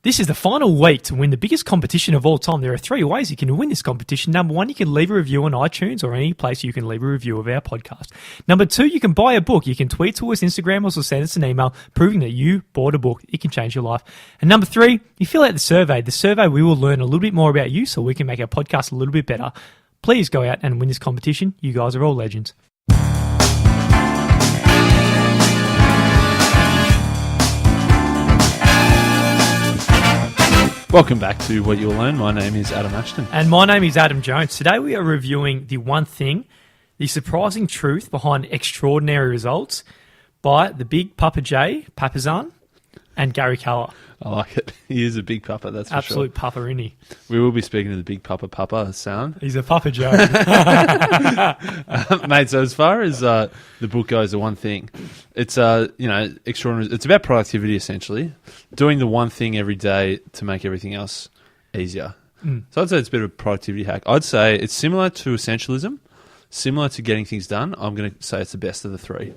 This is the final week to win the biggest competition of all time. There are 3 ways you can win this competition. Number 1, you can leave a review on iTunes or any place you can leave a review of our podcast. Number 2, you can buy a book. You can tweet to us, Instagram us, or send us an email proving that you bought a book. It can change your life. And number 3, you fill out the survey. The survey, we will learn a little bit more about you so we can make our podcast a little bit better. Please go out and win this competition. You guys are all legends. Welcome back to What You'll Learn. My name is Adam Ashton. And my name is Adam Jones. Today we are reviewing The One Thing, the surprising truth behind extraordinary results by the big Papa J, Papasan, and Gary Keller. I like it. He is a big papa, that's for Absolute sure. papa, isn't he? We will be speaking to the big Papa sound. He's a Papa Joe. Mate, so as far as the book goes, The One Thing, it's extraordinary. It's about productivity, essentially. Doing the one thing every day to make everything else easier. So I'd say it's a bit of a productivity hack. I'd say it's similar to essentialism, similar to getting things done. I'm going to say it's the best of the 3.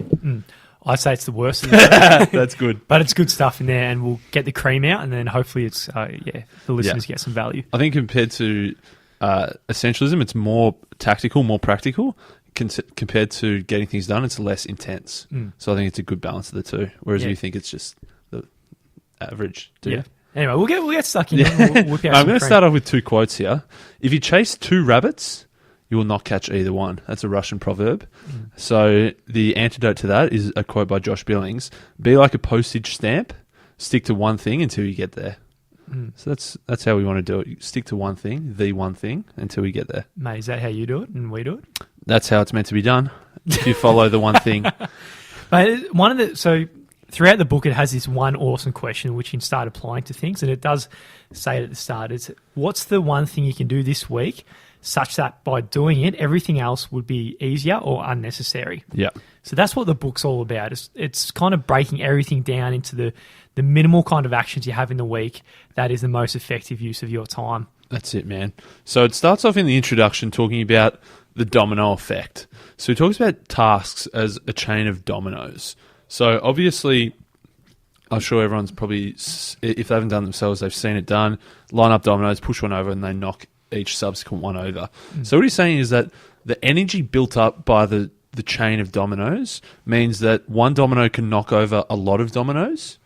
I'd say it's the worst of the That's good. But it's good stuff in there, and we'll get the cream out, and then hopefully it's the listeners get some value. I think compared to essentialism, it's more tactical, more practical. Compared to getting things done, it's less intense. So I think it's a good balance of the 2. Whereas you think it's just the average. Yeah. Anyway, we'll get stuck in. We'll whip out I'm going to cream. start off with 2 quotes here. If you chase 2 rabbits, you will not catch either one. That's a Russian proverb. So the antidote to that is a quote by Josh Billings. Be like a postage stamp. Stick to one thing until you get there. So that's how we want to do it. Stick to one thing, the one thing, until we get there. Mate, is that how you do it and we do it? That's how it's meant to be done. If you follow the one thing. But so throughout the book, it has this one awesome question which you can start applying to things, and it does say it at the start. It's what's the one thing you can do this week such that by doing it, everything else would be easier or unnecessary. Yeah. So that's what the book's all about. It's kind of breaking everything down into the minimal kind of actions you have in the week that is the most effective use of your time. That's it, man. So it starts off in the introduction talking about the domino effect. So he talks about tasks as a chain of dominoes. So obviously, I'm sure everyone's probably, if they haven't done it themselves, they've seen it done. Line up dominoes, push one over, and they knock each subsequent one over. So what he's saying is that the energy built up by the chain of dominoes means that one domino can knock over a lot of dominoes,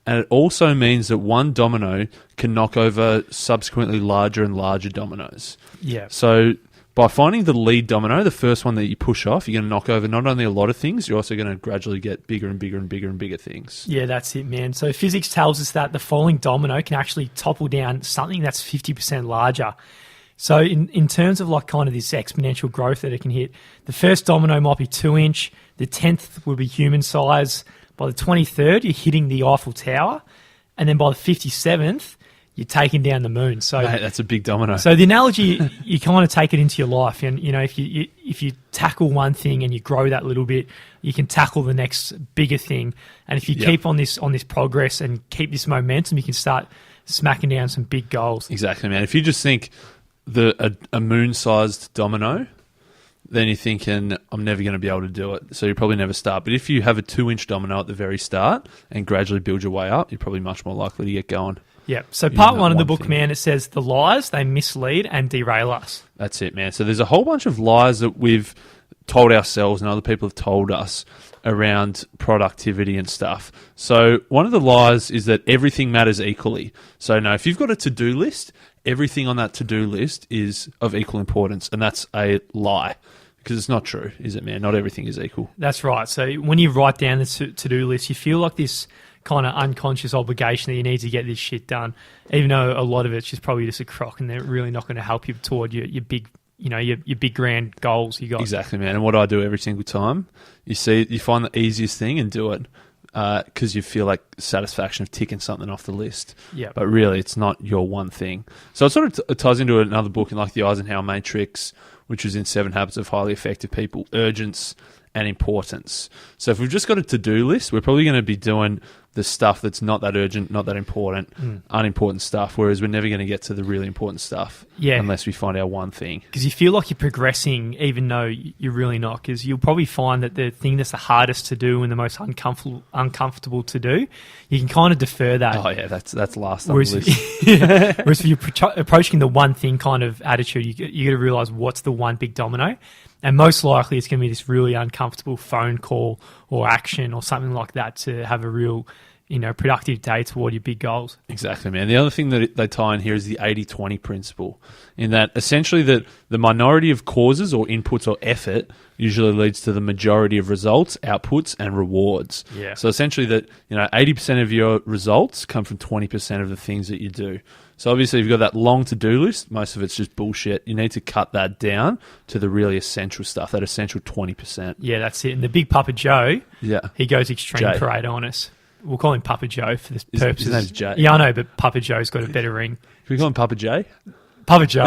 and it also means that one domino can knock over subsequently larger and larger dominoes. Yeah. So by finding the lead domino, the first one that you push off, you're going to knock over not only a lot of things, you're also going to gradually get bigger and bigger and bigger and bigger things. Yeah, that's it, man. So physics tells us that the falling domino can actually topple down something that's 50% larger. So in terms of like kind of this exponential growth that it can hit, the first domino might be 2 inch, the 10th will be human size, by the 23rd you're hitting the Eiffel Tower, and then by the 57th you're taking down the moon. So Mate, that's a big domino. So the analogy, you kind of take it into your life, and you know if you tackle one thing and you grow that little bit, you can tackle the next bigger thing, and if you keep on this progress and keep this momentum, you can start smacking down some big goals. Exactly, man. If you just think a moon-sized domino, then you're thinking, I'm never going to be able to do it. So you probably never start. But if you have a 2-inch domino at the very start and gradually build your way up, you're probably much more likely to get going. Yeah. So part 1 of the book, man, it says the lies, they mislead and derail us. That's it, man. So there's a whole bunch of lies that we've told ourselves and other people have told us around productivity and stuff. So one of the lies is that everything matters equally. So no, if you've got a to-do list, everything on that to-do list is of equal importance, and that's a lie. Because it's not true, is it, man? Not everything is equal. That's right. So when you write down the to-do list, you feel like this kind of unconscious obligation that you need to get this shit done, even though a lot of it's just probably just a crock, and they're really not going to help you toward your big, your big grand goals you got. Exactly, man. And what I do every single time, you find the easiest thing and do it because you feel like satisfaction of ticking something off the list. Yeah. But really, it's not your one thing. So it sort of ties into another book, like the Eisenhower Matrix, which was in 7 Habits of Highly Effective People, urgence and importance. So if we've just got a to-do list, we're probably going to be doing the stuff that's not that urgent, not that important, unimportant stuff, whereas we're never going to get to the really important stuff unless we find our one thing. Because you feel like you're progressing even though you're really not, because you'll probably find that the thing that's the hardest to do and the most uncomfortable to do, you can kind of defer that. Oh, yeah, that's last on the list. Whereas if you're approaching the one thing kind of attitude, you got to realise what's the one big domino. And most likely it's going to be this really uncomfortable phone call or action or something like that to have a real, productive day toward your big goals. Exactly, man. The other thing that they tie in here is the 80-20 principle, in that essentially that the minority of causes or inputs or effort usually leads to the majority of results, outputs, and rewards. Yeah. So essentially that, 80% of your results come from 20% of the things that you do. So obviously, if you've got that long to-do list, most of it's just bullshit. You need to cut that down to the really essential stuff, that essential 20%. Yeah, that's it. And the big Papa Joe, he goes extreme Jay. Pareto on us. We'll call him Papa Joe for this purposes. His name's Jay. Yeah, I know, but Papa Joe's got a better ring. Can we call him Papa Jay? Papa Joe.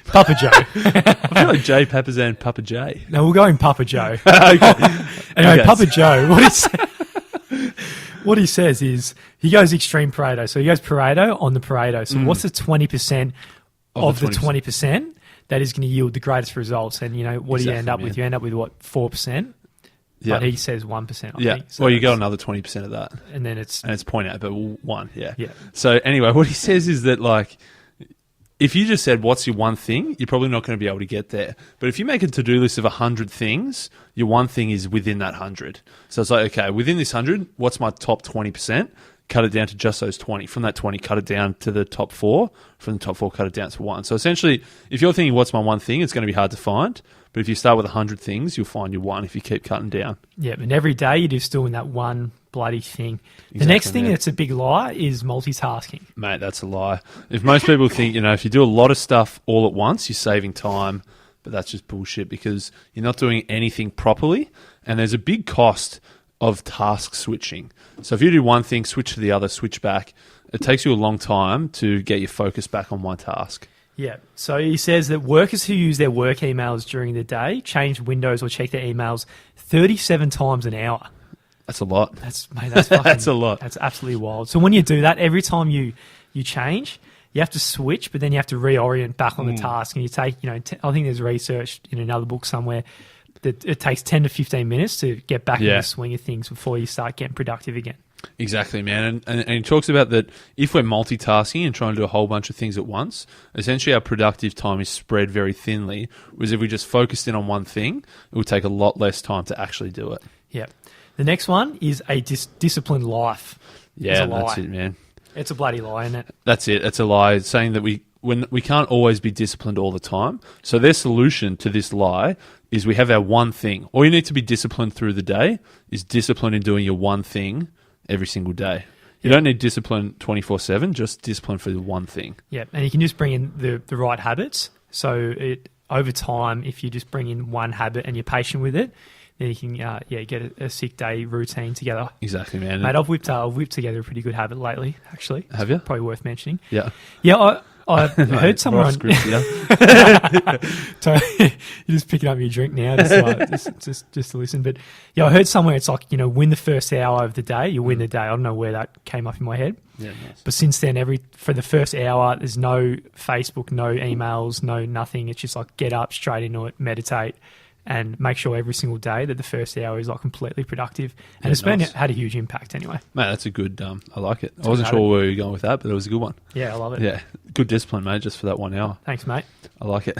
Papa Joe. I feel like Jay Papasan, Papa Jay. No, we'll go in Papa Joe. Okay. Anyway, Papa Joe, what he says is he goes extreme Pareto. So he goes Pareto on the Pareto. So what's the 20% of the 20% that is going to yield the greatest results? And, what do you end up with? You end up with, 4%? Yeah. But he says 1%, I think. So well, you got another 20% of that. And then it's 0.8, but 1, yeah. Yeah. So anyway, what he says is that, if you just said, what's your one thing, you're probably not going to be able to get there. But if you make a to-do list of 100 things, your one thing is within that 100. So it's like, okay, within this 100, what's my top 20%? Cut it down to just those 20. From that 20, cut it down to the top 4. From the top 4, cut it down to 1. So essentially, if you're thinking, what's my one thing, it's going to be hard to find. But if you start with 100 things, you'll find your one if you keep cutting down. Yeah, and every day you're just doing that one bloody thing. The next thing that's a big lie is multitasking. Mate, that's a lie. If most people think, if you do a lot of stuff all at once, you're saving time. But that's just bullshit because you're not doing anything properly. And there's a big cost of task switching. So if you do one thing, switch to the other, switch back, it takes you a long time to get your focus back on one task. Yeah. So he says that workers who use their work emails during the day change windows or check their emails 37 times an hour. That's a lot. That's fucking, that's a lot. That's absolutely wild. So when you do that, every time you change, you have to switch, but then you have to reorient back on the task. And you take, I think there's research in another book somewhere that it takes 10 to 15 minutes to get back in the swing of things before you start getting productive again. Exactly, man. And he talks about that if we're multitasking and trying to do a whole bunch of things at once, essentially our productive time is spread very thinly, whereas if we just focused in on one thing, it would take a lot less time to actually do it. Yeah. The next one is a disciplined life. Yeah, that's it, man. It's a bloody lie, isn't it? That's it. It's a lie. It's saying that we can't always be disciplined all the time. So their solution to this lie is we have our one thing. All you need to be disciplined through the day is discipline in doing your one thing every single day. You don't need discipline 24/7, just discipline for the one thing. Yeah, and you can just bring in the right habits. So over time, if you just bring in one habit and you're patient with it, then you can get a 6-day routine together. Exactly, man. Mate, I've whipped together a pretty good habit lately, actually. Have you? Probably worth mentioning. Yeah. Yeah, I heard someone... You're just picking up your drink now, just to listen. But yeah, I heard somewhere it's like, win the first hour of the day, you win the day. I don't know where that came up in my head. Yeah, nice. But since then, for the first hour, there's no Facebook, no emails, no nothing. It's just like get up, straight into it, meditate, and make sure every single day that the first hour is like completely productive. And it's had a huge impact anyway. Mate, that's a good, I like it. I wasn't sure where you were going with that, but it was a good one. Yeah, I love it. Yeah, good discipline, mate, just for that 1 hour. Thanks, mate. I like it.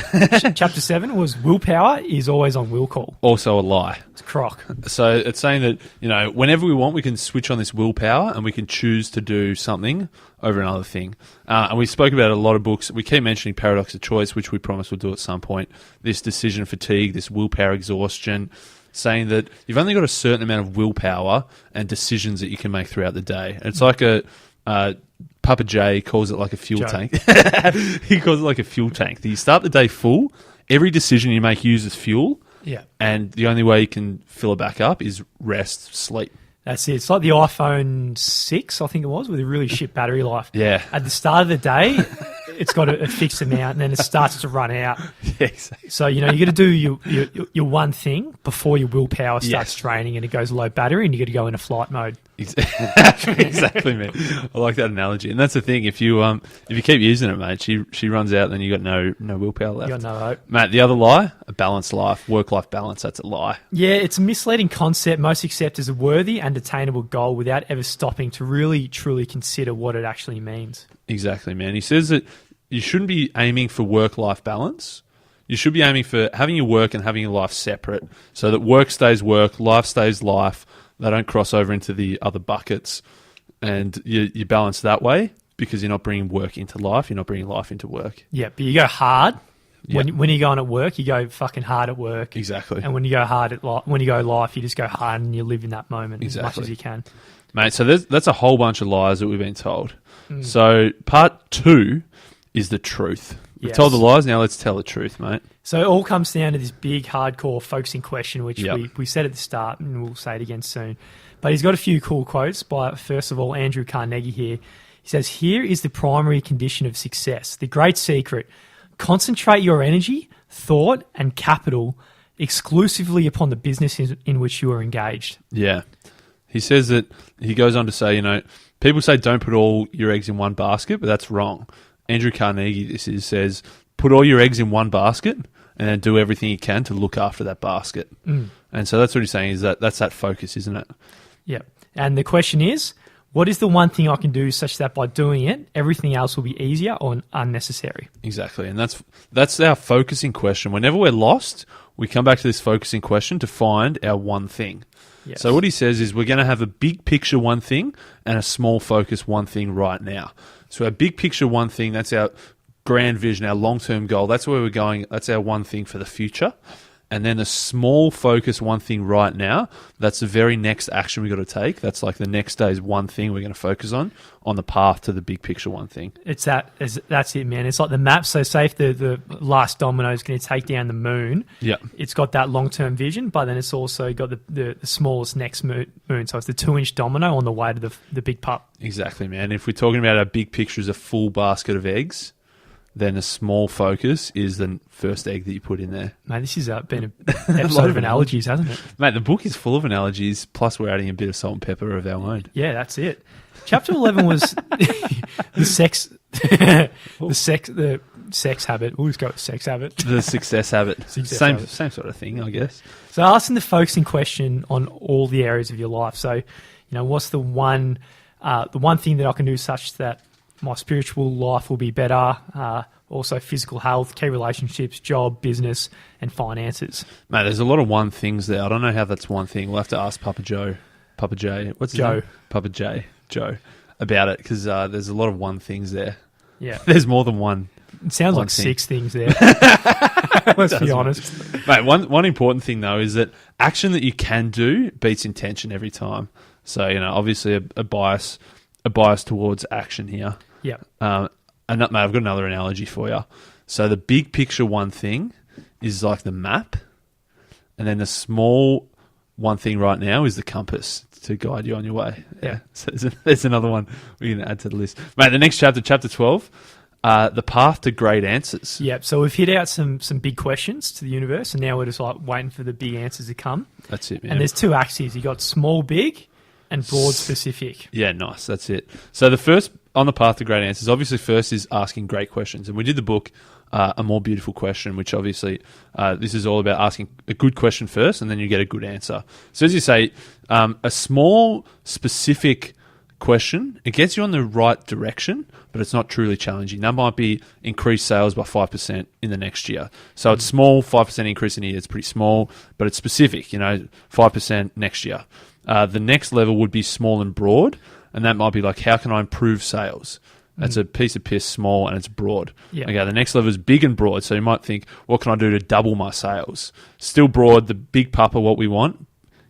Chapter 7 was willpower is always on will call. Also a lie. It's crock. So it's saying that, whenever we want, we can switch on this willpower and we can choose to do something over another thing. And we spoke about a lot of books. We keep mentioning paradox of choice, which we promise we'll do at some point. This decision fatigue, this willpower exhaustion, saying that you've only got a certain amount of willpower and decisions that you can make throughout the day. It's like Papa J calls it like a fuel tank. He calls it like a fuel tank. You start the day full. Every decision you make uses fuel. Yeah. And the only way you can fill it back up is rest, sleep. That's it. It's like the iPhone 6, I think it was, with a really shit battery life. Yeah. At the start of the day, it's got a fixed amount, and then it starts to run out. Yeah, exactly. So, you got to do your one thing before your willpower starts draining and it goes low battery, and you got to go into flight mode. Exactly, man. I like that analogy, and that's the thing. If you keep using it, mate, she runs out, then you got no willpower left. You got no hope, mate. The other lie: a balanced life, work-life balance. That's a lie. Yeah, it's a misleading concept. Most accept as a worthy and attainable goal without ever stopping to really truly consider what it actually means. Exactly, man. He says that you shouldn't be aiming for work-life balance. You should be aiming for having your work and having your life separate, so that work stays work, life stays life. They don't cross over into the other buckets, and you balance that way because you're not bringing work into life. You're not bringing life into work. Yeah, but you go hard. Yep. When you're going at work, you go fucking hard at work. Exactly. And when you go hard when you go life, you just go hard and you live in that moment as much as you can. Mate, so that's a whole bunch of lies that we've been told. So part 2 is the truth. We've told the lies, now let's tell the truth, mate. So it all comes down to this big, hardcore, focusing question, which Yep. we said at the start, and we'll say it again soon. But he's got a few cool quotes by, first of all, Andrew Carnegie here. He says, "Here is the primary condition of success, the great secret. Concentrate your energy, thought, and capital exclusively upon the business in which you are engaged." Yeah. He says that, he goes on to say, people say don't put all your eggs in one basket, but that's wrong. Andrew Carnegie, says, put all your eggs in one basket and then do everything you can to look after that basket. And so that's what he's saying, is that's that focus, isn't it? Yeah. And the question is, what is the one thing I can do such that by doing it, everything else will be easier or unnecessary? Exactly. And that's our focusing question. Whenever we're lost, we come back to this focusing question to find our one thing. Yes. So what he says is we're going to have a big picture one thing and a small focus one thing right now. So our big picture one thing, that's our grand vision, our long-term goal. That's where we're going. That's our one thing for the future. And then the small focus one thing right now, that's the very next action we got to take. That's like the next day's one thing we're going to focus on the path to the big picture one thing. That's it, man. It's like the map. So say if the last domino is going to take down the moon, it's got that long-term vision, but then it's also got the smallest next moon. So it's the 2-inch domino on the way to the big pup. Exactly, man. If we're talking about our big picture as a full basket of eggs, then a small focus is the first egg that you put in there. Mate, this has been an episode of analogies, hasn't it? Mate, the book is full of analogies, plus we're adding a bit of salt and pepper of our own. Yeah, that's it. Chapter 11 was the sex habit. We'll just go with sex habit. The success habit. Same sort of thing, I guess. So asking the focusing question on all the areas of your life. So, what's the one thing that I can do such that my spiritual life will be better, also physical health, key relationships, job, business, and finances. Mate, there's a lot of one things there. I don't know how that's one thing. We'll have to ask Papa J. What's his name? Papa J. Joe. About it, because there's a lot of one things there. Yeah. There's more than one. It sounds like 6 things there. Let's be honest. Mate, one important thing, though, is that action that you can do beats intention every time. So, obviously a bias towards action here. Yeah. And mate, I've got another analogy for you. So the big picture one thing is like the map, and then the small one thing right now is the compass to guide you on your way. Yeah. So there's another one we're going to add to the list. Mate, the next chapter 12, the path to great answers. Yeah. So we've hit out some big questions to the universe, and now we're just like waiting for the big answers to come. That's it, man. And there's 2 axes. You got small, big, and broad, specific. Yeah, nice. That's it. So the first on the path to great answers, obviously first is asking great questions. And we did the book, A More Beautiful Question, which obviously this is all about asking a good question first, and then you get a good answer. So as you say, a small, specific question, it gets you on the right direction, but it's not truly challenging. That might be increase sales by 5% in the next year. So it's small, 5% increase in a year. It's pretty small, but it's specific, 5% next year. The next level would be small and broad, and that might be like, how can I improve sales? That's a piece of piss, small, and it's broad. Yeah. Okay, the next level is big and broad. So you might think, what can I do to double my sales? Still broad, the big papa, what we want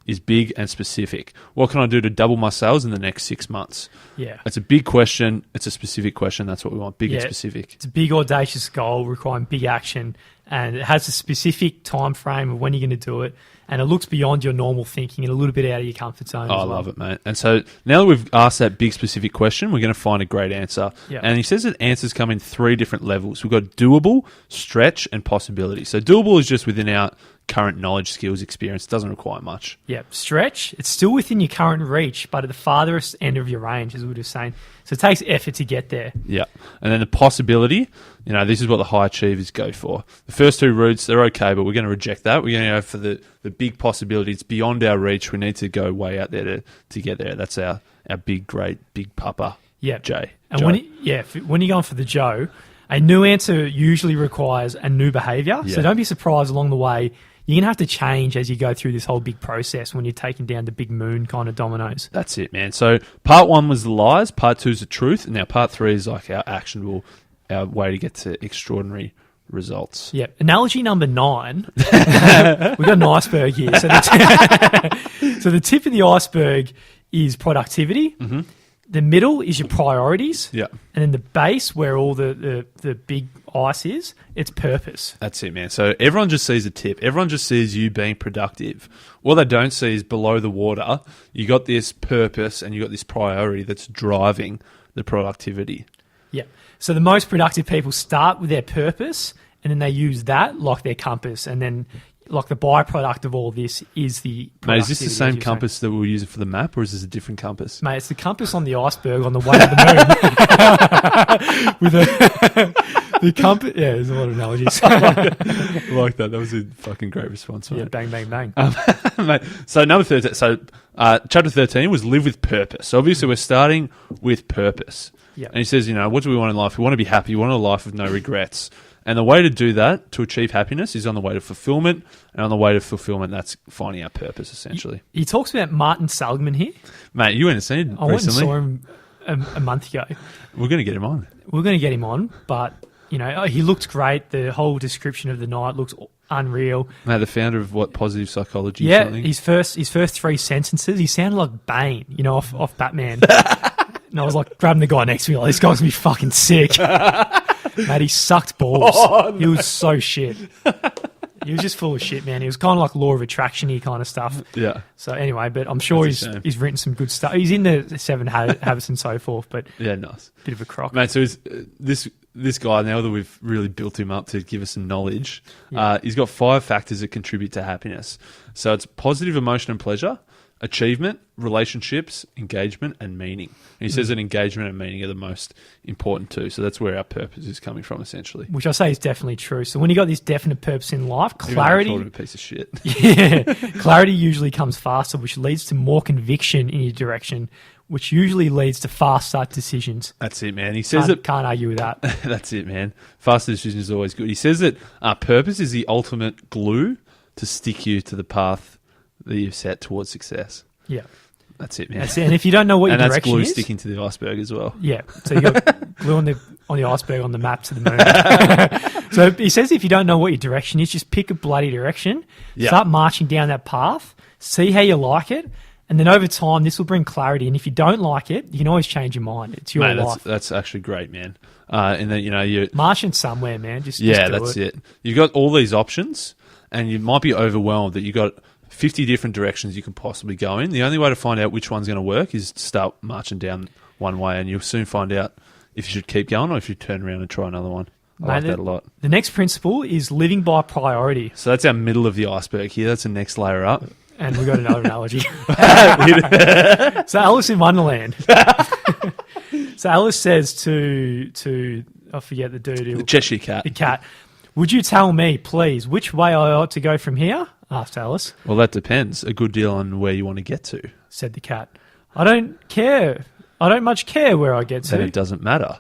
is big and specific. What can I do to double my sales in the next 6 months? Yeah. It's a big question. It's a specific question. That's what we want, big and specific. It's a big, audacious goal requiring big action and it has a specific time frame of when you're going to do it, and it looks beyond your normal thinking and a little bit out of your comfort zone. I love it, mate. And so now that we've asked that big specific question, we're going to find a great answer. Yep. And he says that answers come in 3 different levels. We've got doable, stretch, and possibility. So doable is just within our current knowledge, skills, experience. It doesn't require much. Yeah, stretch, it's still within your current reach, but at the farthest end of your range, as we were just saying. So it takes effort to get there. Yeah. And then the possibility, this is what the high achievers go for. The first 2 routes, they're okay, but we're going to reject that. We're going to go for the big possibility. It's beyond our reach. We need to go way out there to get there. That's our big, great, big papa, Jay. And Joe. when you're going for the Joe, a new answer usually requires a new behaviour. Yeah. So don't be surprised along the way. You're going to have to change as you go through this whole big process when you're taking down the big moon kind of dominoes. That's it, man. So part 1 was the lies, part 2 is the truth, and now part 3 is like our actionable, our way to get to extraordinary results. Yeah. Analogy number 9. We've got an iceberg here. So the tip of the iceberg is productivity. Mm-hmm. The middle is your priorities. Yeah. And then the base, where all the big ice is, it's purpose. That's it, man. So everyone just sees a tip. Everyone just sees you being productive. What they don't see is below the water, you got this purpose and you got this priority that's driving the productivity. Yeah. So the most productive people start with their purpose, and then they use that like their compass, and then like the byproduct of all this is the Mate, is this the productivity, same as you're compass that we were using for the map, or is this a different compass? Mate, it's the compass on the iceberg on the way to the moon. With the compass. Yeah, there's a lot of analogies. I like that. That was a fucking great response, mate. Yeah, bang, bang, bang. Mate, so number 13. So chapter 13 was live with purpose. So obviously we're starting with purpose. Yeah. And he says, what do we want in life? We want to be happy. We want a life with no regrets. And the way to do that, to achieve happiness, is on the way to fulfillment. And on the way to fulfillment, that's finding our purpose, essentially. He talks about Martin Seligman here. Mate, you went and seen him I went and recently. saw him a month ago. We're going to get him on. We're going to get him on, but he looked great. The whole description of the night looks unreal. Mate, the founder of what, Positive Psychology? Yeah, Something? his first 3 sentences, he sounded like Bane, off Batman. And I was like grabbing the guy next to me, like, this guy's gonna be fucking sick. Mate, he sucked balls. Oh, no. He was so shit. He was just full of shit, man. He was kind of like law of attraction-y kind of stuff. Yeah. So anyway, but I'm sure That's a shame. he's written some good stuff. He's in the 7 Habits and so forth, but Yeah, nice. bit of a crock. Mate, so this guy, now that we've really built him up to give us some knowledge, he's got 5 factors that contribute to happiness. So it's positive emotion and pleasure, achievement, relationships, engagement, and meaning. And he says that engagement and meaning are the most important too. So that's where our purpose is coming from, essentially. Which I say is definitely true. So when you got this definite purpose in life, Even though I clarity... called him a piece of shit. Yeah, clarity usually comes faster, which leads to more conviction in your direction, which usually leads to faster decisions. That's it, man. He says that... Can't argue with that. That's it, man. Faster decisions is always good. He says that purpose is the ultimate glue to stick you to the path that you've set towards success. Yeah. That's it, man. That's it. And if you don't know what your and that's direction glue is... sticking to the iceberg as well. Yeah. So you got glue on the iceberg on the map to the moon. So he says if you don't know what your direction is, just pick a bloody direction, start marching down that path, see how you like it, and then over time this will bring clarity. And if you don't like it, you can always change your mind. It's your life. That's actually great, man. And then you're marching somewhere, man. Just that's it. You've got all these options, and you might be overwhelmed that you've got 50 different directions you can possibly go in. The only way to find out which one's going to work is to start marching down one way, and you'll soon find out if you should keep going or if you turn around and try another one. I like that a lot. The next principle is living by priority. So that's our middle of the iceberg here. That's the next layer up. And we've got another analogy. So Alice in Wonderland. So Alice says to I forget the dude. The Cheshire Cat. The cat. Would you tell me, please, which way I ought to go from here? Asked Alice. Well, that depends a good deal on where you want to get to, said the cat. I don't care. I don't much care where I get to. Then it doesn't matter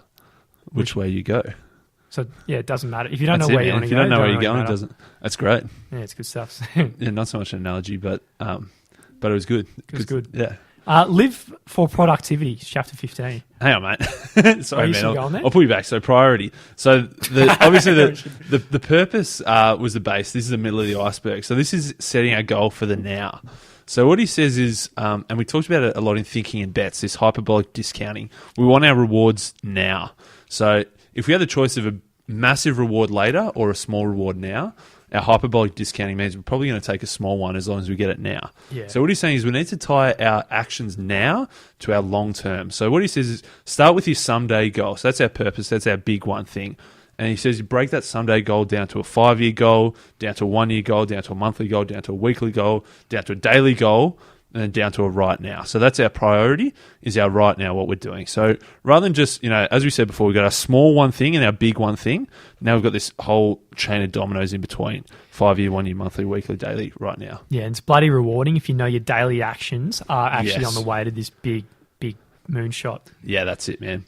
which way you go. So, yeah, it doesn't matter. If you don't That's know where it, you man. want to If you go, don't know where you're really going, it matter. doesn't. That's great. Yeah, it's good stuff. Yeah, not so much an analogy, but it was good. It was good. Yeah. Live for productivity, chapter 15. Hang on, mate. Sorry, you man. still going there? I'll pull you back. So priority. So obviously the purpose was the base. This is the middle of the iceberg. So this is setting our goal for the now. So what he says is, and we talked about it a lot in thinking and bets, this hyperbolic discounting. We want our rewards now. So if we had the choice of massive reward later or a small reward now, our hyperbolic discounting means we're probably going to take a small one as long as we get it now. Yeah. So what he's saying is we need to tie our actions now to our long term. So what he says is start with your someday goal. So that's our purpose. That's our big one thing. And he says you break that someday goal down to a 5-year goal, down to a 1-year goal, down to a monthly goal, down to a weekly goal, down to a daily goal, and then down to a right now. So that's our priority, is our right now, what we're doing. So rather than just, as we said before, we've got our small one thing and our big one thing. Now we've got this whole chain of dominoes in between. 5-year, 1-year, monthly, weekly, daily, right now. Yeah, and it's bloody rewarding if you know your daily actions are actually on the way to this big moonshot. Yeah, that's it, man.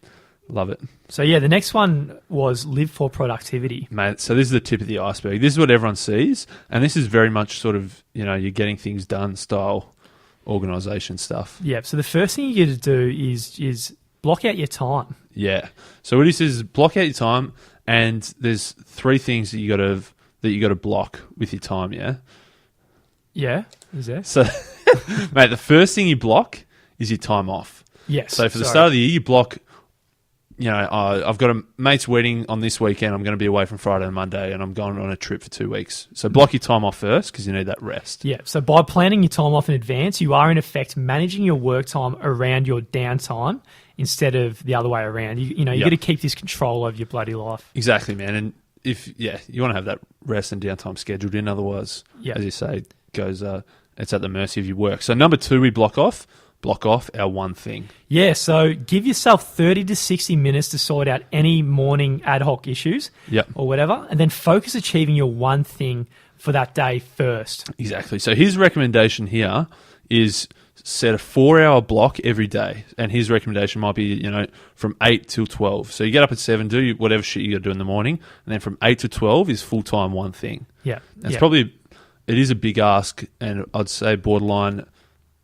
Love it. So, yeah, the next one was live for productivity. Mate, so this is the tip of the iceberg. This is what everyone sees, and this is very much sort of, you're getting things done style organisation stuff. Yeah, so the first thing you get to do is block out your time. Yeah. So what he says is block out your time, and there's 3 things that you got to block with your time, yeah? Yeah, is there? So, mate, the first thing you block is your time off. Yes. So for the start of the year, you block, I've got a mate's wedding on this weekend. I'm going to be away from Friday and Monday, and I'm going on a trip for 2 weeks. So block your time off first because you need that rest. Yeah. So by planning your time off in advance, you are in effect managing your work time around your downtime instead of the other way around. You got to keep this control over your bloody life. Exactly, man. And if you want to have that rest and downtime scheduled in. Otherwise, as you say, goes it's at the mercy of your work. So number 2, we block off our one thing. Yeah, so give yourself 30 to 60 minutes to sort out any morning ad hoc issues or whatever, and then focus achieving your one thing for that day first. Exactly. So his recommendation here is set a 4-hour block every day, and his recommendation might be, from 8 till 12. So you get up at 7, do whatever shit you got to do in the morning, and then from 8 to 12 is full-time one thing. Yeah. It is a big ask, and I'd say borderline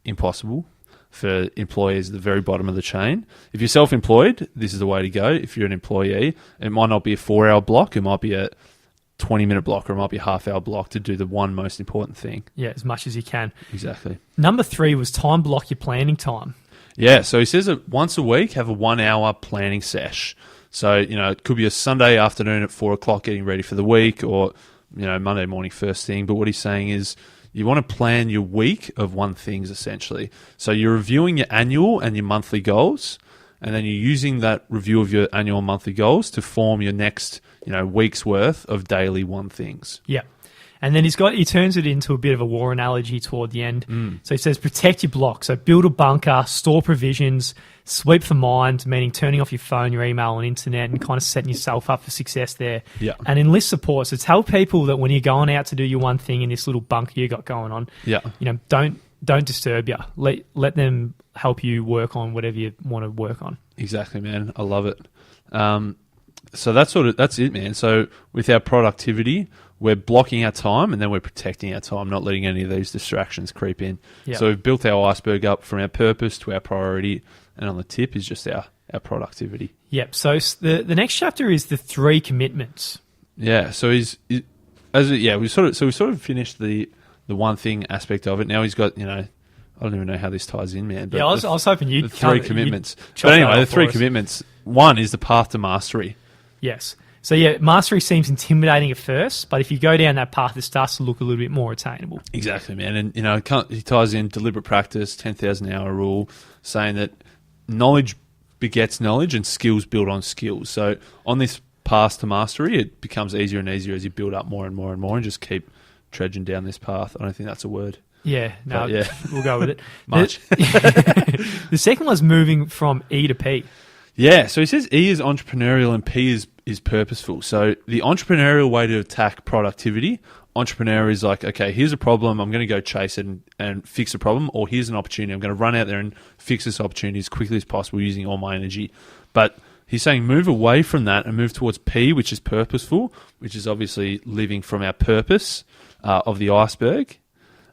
impossible for employees at the very bottom of the chain. If you're self-employed, this is the way to go. If you're an employee, it might not be a 4-hour block. It might be a 20-minute block, or it might be a half-hour block to do the one most important thing. Yeah, as much as you can. Exactly. Number 3 was time block your planning time. Yeah, so he says that once a week, have a 1-hour planning sesh. So, it could be a Sunday afternoon at 4 o'clock getting ready for the week, or, Monday morning first thing. But what he's saying is, you want to plan your week of one things, essentially. So you're reviewing your annual and your monthly goals, and then you're using that review of your annual and monthly goals to form your next, week's worth of daily one things. Yeah. And then he turns it into a bit of a war analogy toward the end. So he says, protect your block. So build a bunker, store provisions, sweep for mind, meaning turning off your phone, your email and internet, and kind of setting yourself up for success there. Yeah. And enlist support. So tell people that when you're going out to do your one thing in this little bunker you got going on, don't disturb you. Let them help you work on whatever you want to work on. Exactly, man. I love it. So that's it, man. So with our productivity, we're blocking our time and then we're protecting our time, not letting any of these distractions creep in. Yep. So we've built our iceberg up from our purpose to our priority, and on the tip is just our productivity. Yep. So the next chapter is the 3 commitments. Yeah. So we sort of finished the one thing aspect of it. Now he's got, I don't even know how this ties in, man. But I was hoping you'd the 3 commitments. But anyway, the 3 commitments. 1 is the path to mastery. Yes. So, mastery seems intimidating at first, but if you go down that path, it starts to look a little bit more attainable. Exactly, man. And, he ties in deliberate practice, 10,000-hour rule, saying that knowledge begets knowledge and skills build on skills. So, on this path to mastery, it becomes easier and easier as you build up more and more and more and just keep trudging down this path. I don't think that's a word. Yeah, no, we'll go with it. Much. The second one's moving from E to P. Yeah, so he says E is entrepreneurial and P is purposeful. So the entrepreneurial way to attack productivity, entrepreneur is like, okay, here's a problem, I'm going to go chase it and fix a problem, or here's an opportunity, I'm going to run out there and fix this opportunity as quickly as possible using all my energy. But he's saying move away from that and move towards P, which is purposeful, which is obviously living from our purpose of the iceberg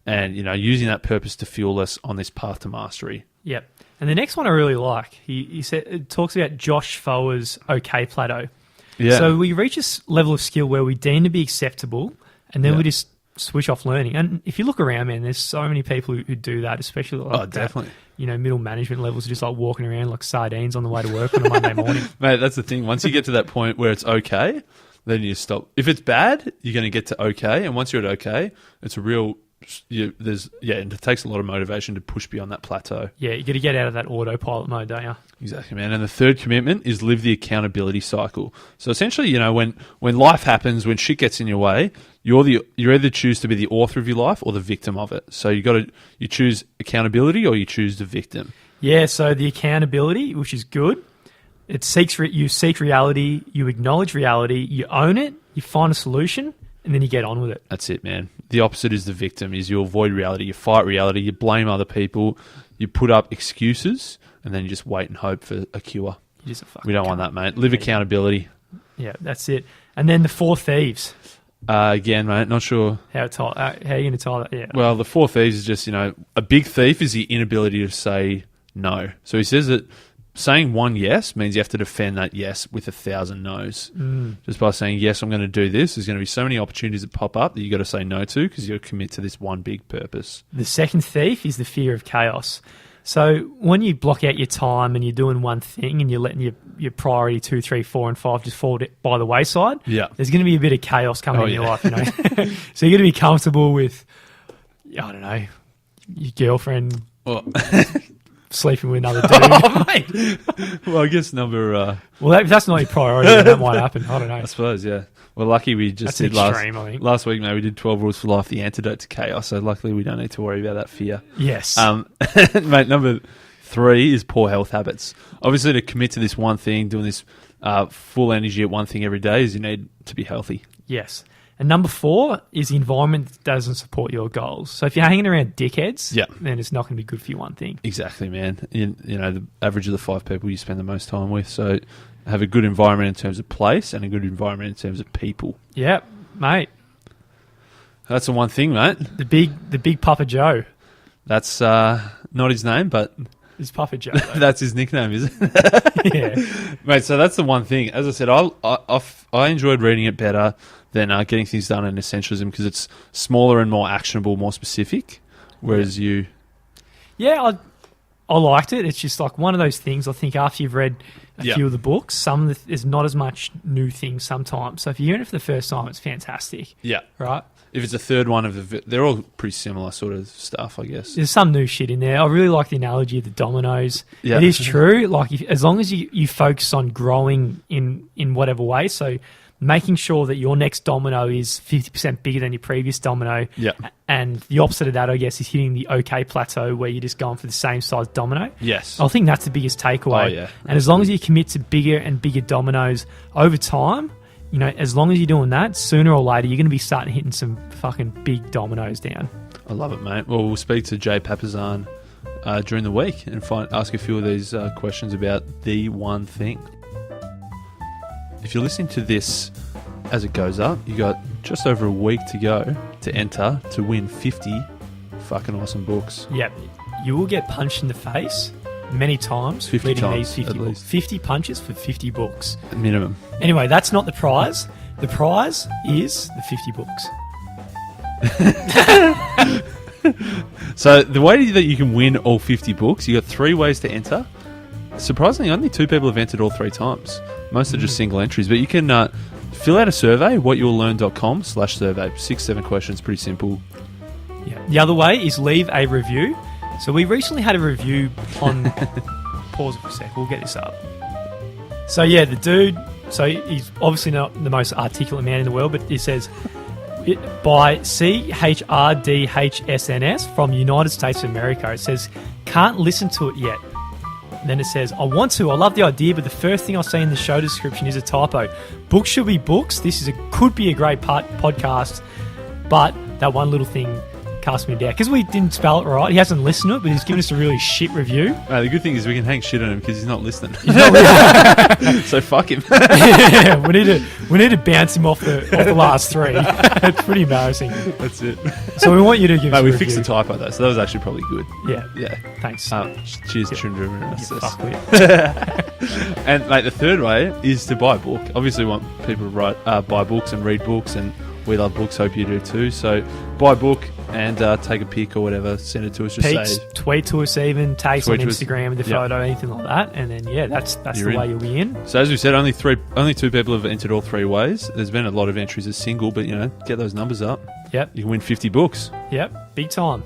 and, using that purpose to fuel us on this path to mastery. Yep. And the next one I really like, he said, it talks about Josh Foer's OK plateau. Yeah. So we reach a level of skill where we deem to be acceptable, and then we just switch off learning. And if you look around, man, there's so many people who do that, especially like definitely. Middle management levels are just like walking around like sardines on the way to work on a Monday morning. Mate, that's the thing. Once you get to that point where it's okay, then you stop. If it's bad, you're going to get to okay, and once you're at okay, it's a real. And it takes a lot of motivation to push beyond that plateau. Yeah, you got to get out of that autopilot mode, don't you? Exactly, man. And the third commitment is live the accountability cycle. So essentially, when life happens, when shit gets in your way, you either choose to be the author of your life or the victim of it. So you choose accountability or you choose the victim. Yeah. So the accountability, which is good, you seek reality, you acknowledge reality, you own it, you find a solution, and then you get on with it. That's it, man. The opposite is the victim. Is you avoid reality, you fight reality, you blame other people, you put up excuses, and then you just wait and hope for a cure. We don't want that, mate. Live accountability. Yeah, that's it. And then the four thieves. Again, mate, not sure how are you going to tie that? Yeah. Well, the four thieves is just a big thief is the inability to say no. So he says that saying one yes means you have to defend that yes with 1,000 no's. Just by saying, yes, I'm going to do this, there's going to be so many opportunities that pop up that you've got to say no to because you've got to commit to this one big purpose. The second thief is the fear of chaos. So when you block out your time and you're doing one thing and you're letting your priority 2, 3, 4, and 5 just fall by the wayside, there's going to be a bit of chaos coming in your life. So you're going to be comfortable with, I don't know, your girlfriend... sleeping with another dude. Oh, mate. Well, I guess number... Well, if that's not your priority, then that might happen. I don't know. I suppose, yeah. Well, lucky we just did last week, mate. We did 12 Rules for Life, the antidote to chaos. So luckily we don't need to worry about that fear. Yes. Mate, number 3 is poor health habits. Obviously, to commit to this one thing, doing this full energy at one thing every day, is you need to be healthy. Yes. And number 4 is the environment that doesn't support your goals. So if you're hanging around dickheads, then it's not going to be good for you, one thing. Exactly, man. The average of the 5 people you spend the most time with. So have a good environment in terms of place and a good environment in terms of people. Yep, mate. That's the one thing, mate. The big Papa Joe. That's not his name, but... It's Papa Joe. That's his nickname, is it? Yeah. Mate, so that's the one thing. As I said, I enjoyed reading it better than getting things done in Essentialism because it's smaller and more actionable, more specific, whereas you... Yeah, I liked it. It's just like one of those things, I think, after you've read a few of the books, there's not as much new things sometimes. So if you're hearing it for the first time, it's fantastic. Yeah. Right? If it's a third one, they're all pretty similar sort of stuff, I guess. There's some new shit in there. I really like the analogy of the dominoes. Yeah. It is true. Like as long as you focus on growing in whatever way, so making sure that your next domino is 50% bigger than your previous domino. Yeah. And the opposite of that, I guess, is hitting the okay plateau where you're just going for the same size domino. Yes. I think that's the biggest takeaway. Oh, yeah. And as long as you commit to bigger and bigger dominoes over time, as long as you're doing that, sooner or later, you're going to be starting hitting some fucking big dominoes down. I love it, mate. Well, we'll speak to Jay Papasan during the week and ask a few of these questions about the one thing. If you're listening to this as it goes up, you got just over a week to go to enter to win 50 fucking awesome books. Yep. You will get punched in the face many times 50 reading times, these 50 at books. least. 50 punches for 50 books. Minimum. Anyway, that's not the prize. The prize is the 50 books. So the way that you can win all 50 books, you got 3 ways to enter. Surprisingly, only 2 people have entered all 3 times. Most are just single entries, but you can fill out a survey, whatyou'll learn.com/survey. 6-7 questions, pretty simple. Yeah. The other way is leave a review. So we recently had a review on... Pause it for a sec. We'll get this up. So yeah, the dude... So he's obviously not the most articulate man in the world, but it says... by CHRDHSNS from United States of America. It says, can't listen to it yet. And then it says, I want to. I love the idea, but the first thing I see in the show description is a typo. Books should be books. This could be a great podcast, but that one little thing cast me down. Because we didn't spell it right. He hasn't listened to it, but he's given us a really shit review. The good thing is we can hang shit on him because he's not listening. So fuck him. Yeah, we need to bounce him off the last 3. It's pretty embarrassing. That's it. So we want you to give us a we review. fixed the typo though, so that was actually probably good. Yeah. Thanks. Cheers, children. And mate, the third way is to buy a book. Obviously, we want people to buy books and read books, and we love books. Hope you do too. So buy a book. and take a pic or whatever. Send it to us. Just Peaks, say tweet to us even, tag us on Tweet to us. Instagram with the Yep. photo, anything like that. And then, yeah, that's You're the way in. you'll be in. So as we said, only two people have entered all three ways. There's been a lot of entries as single, but get those numbers up. Yep. You can win 50 books. Yep. Big time.